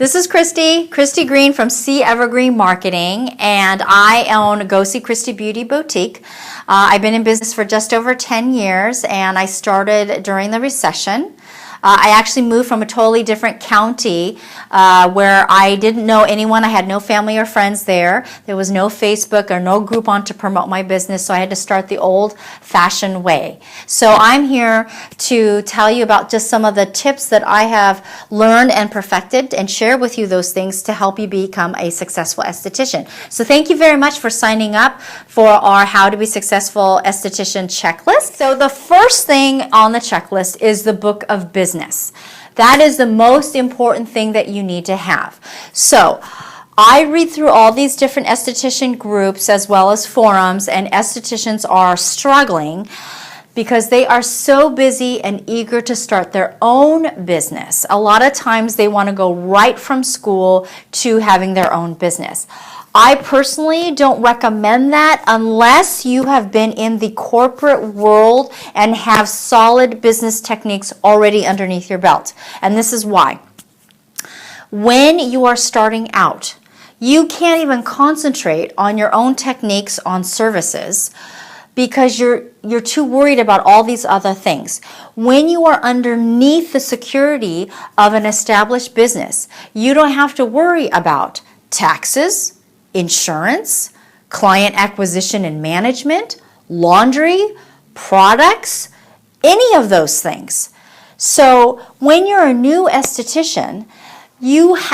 This is Christy Green from C Evergreen Marketing, and I own Go See Christy Beauty Boutique. I've been in business for just over 10 years, and I started during the recession. I actually moved from a totally different county where I didn't know anyone. I had no family or friends there. There was no Facebook or no Groupon to promote my business, so I had to start the old-fashioned way. So I'm here to tell you about just some of the tips that I have learned and perfected and share with you those things to help you become a successful esthetician. So thank you very much for signing up for our How to Be Successful Esthetician checklist. So the first thing on the checklist is the book of business. That is the most important thing that you need to have. So I read through all these different esthetician groups as well as forums, and estheticians are struggling because they are so busy and eager to start their own business. A lot of times they want to go right from school to having their own business. I personally don't recommend that unless you have been in the corporate world and have solid business techniques already underneath your belt. And this is why. When you are starting out, you can't even concentrate on your own techniques on services because you're too worried about all these other things. When you are underneath the security of an established business, you don't have to worry about taxes, insurance, client acquisition and management, laundry, products, any of those things. So when you're a new esthetician,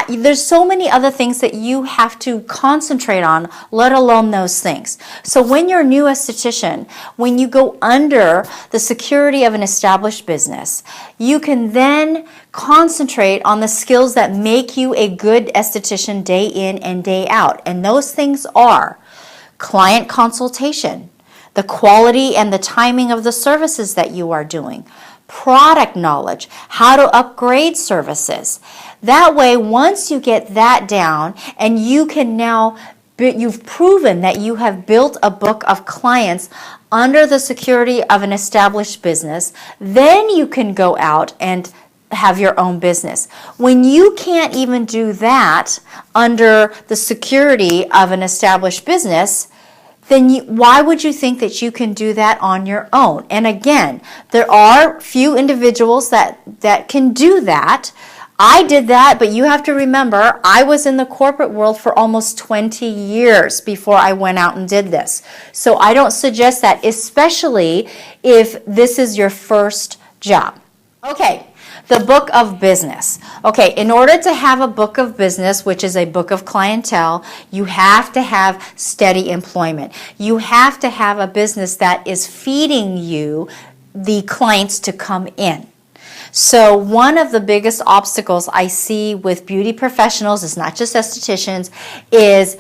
there's so many other things that you have to concentrate on, let alone those things. So when you're a new esthetician, when you go under the security of an established business, you can then concentrate on the skills that make you a good esthetician day in and day out. And those things are client consultation, the quality and the timing of the services that you are doing, product knowledge, how to upgrade services. That way, once you get that down and you can now, you've proven that you have built a book of clients under the security of an established business, then you can go out and have your own business. When you can't even do that under the security of an established business, then why would you think that you can do that on your own? And again, there are few individuals that can do that. I did that, but you have to remember, I was in the corporate world for almost 20 years before I went out and did this. So I don't suggest that, especially if this is your first job. Okay. The book of business. Okay, in order to have a book of business, which is a book of clientele, you have to have steady employment. You have to have a business that is feeding you the clients to come in. So one of the biggest obstacles I see with beauty professionals, it's not just estheticians, is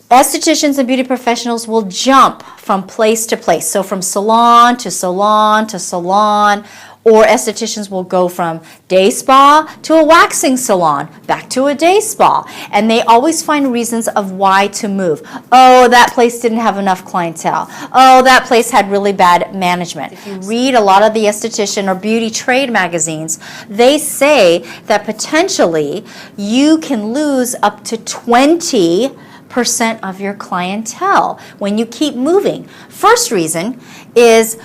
estheticians and beauty professionals will jump from place to place. So from salon to salon to salon, or estheticians will go from day spa to a waxing salon, back to a day spa. And they always find reasons of why to move. Oh, that place didn't have enough clientele. Oh, that place had really bad management. If you read a lot of the esthetician or beauty trade magazines, they say that potentially you can lose up to 20% of your clientele when you keep moving. First reason is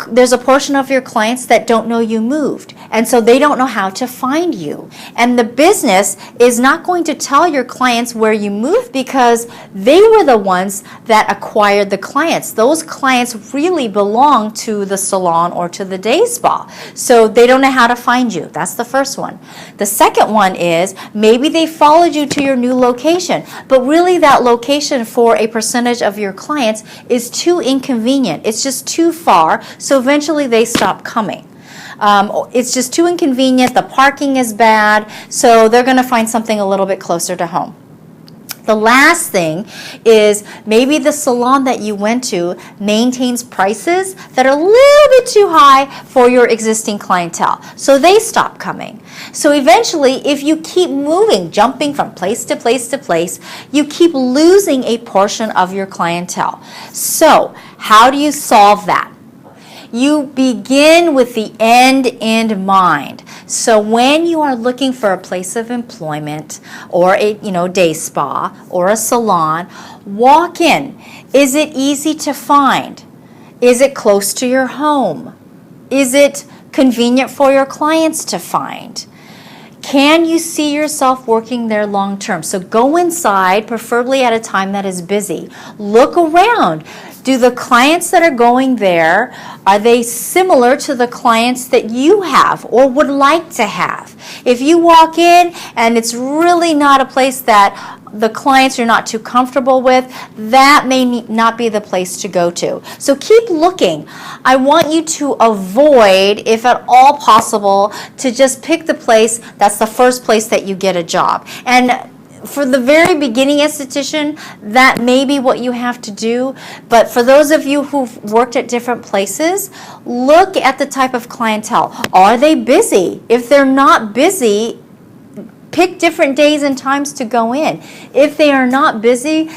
there's a portion of your clients that don't know you moved, and so they don't know how to find you. And the business is not going to tell your clients where you moved because they were the ones that acquired the clients. Those clients really belong to the salon or to the day spa, so they don't know how to find you. That's the first one. The second one is maybe they followed you to your new location, but really that location for a percentage of your clients is too inconvenient. It's just too far. So eventually they stop coming. It's just too inconvenient, the parking is bad, so they're going to find something a little bit closer to home. The last thing is maybe the salon that you went to maintains prices that are a little bit too high for your existing clientele. So they stop coming. So eventually, if you keep moving, jumping from place to place to place, you keep losing a portion of your clientele. So how do you solve that? You begin with the end in mind. So when you are looking for a place of employment or a day spa or a salon, walk in. Is it easy to find? Is it close to your home? Is it convenient for your clients to find? Can you see yourself working there long term? So go inside, preferably at a time that is busy. Look around. Do the clients that are going there, are they similar to the clients that you have or would like to have? If you walk in and it's really not a place that the clients you're not too comfortable with, that may not be the place to go to. So keep looking. I want you to avoid, if at all possible, to just pick the place that's the first place that you get a job. And for the very beginning esthetician, that may be what you have to do. But for those of you who've worked at different places, look at the type of clientele. Are they busy? If they're not busy, pick different days and times to go in. If they are not busy,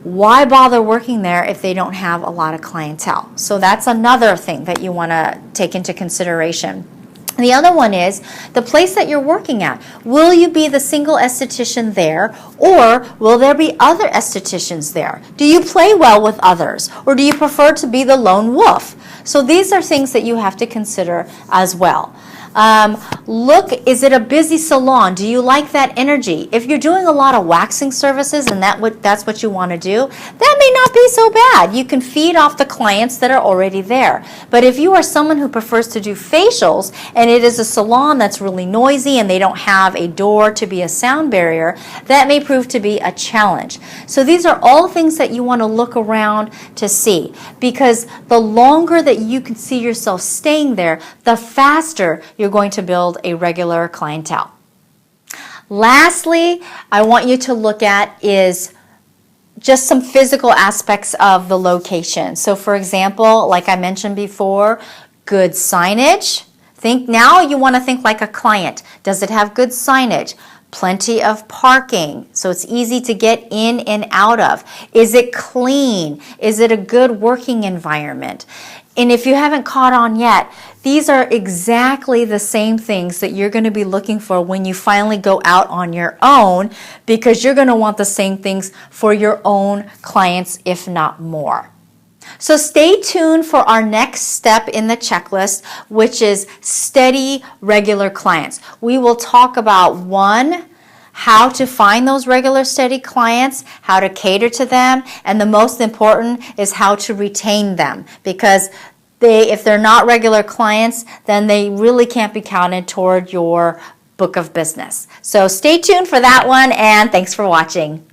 why bother working there if they don't have a lot of clientele? So that's another thing that you want to take into consideration. The other one is the place that you're working at. Will you be the single esthetician there, or will there be other estheticians there? Do you play well with others, or do you prefer to be the lone wolf? So these are things that you have to consider as well. Look, is it a busy salon? Do you like that energy? If you're doing a lot of waxing services and that's what you want to do, that may not be so bad. You can feed off the clients that are already there. But if you are someone who prefers to do facials and it is a salon that's really noisy and they don't have a door to be a sound barrier, that may prove to be a challenge. So these are all things that you want to look around to see, because the longer that you can see yourself staying there, the faster you're going to build a regular clientele. Lastly, I want you to look at is just some physical aspects of the location. So for example, like I mentioned before, good signage. Now you want to think like a client. Does it have good signage? Plenty of parking, so it's easy to get in and out of. Is it clean? Is it a good working environment? And if you haven't caught on yet, these are exactly the same things that you're going to be looking for when you finally go out on your own, because you're going to want the same things for your own clients, if not more. So stay tuned for our next step in the checklist, which is steady, regular clients. We will talk about how to find those regular, steady clients, how to cater to them, and the most important is how to retain them, because if they're not regular clients, then they really can't be counted toward your book of business. So stay tuned for that one, and thanks for watching.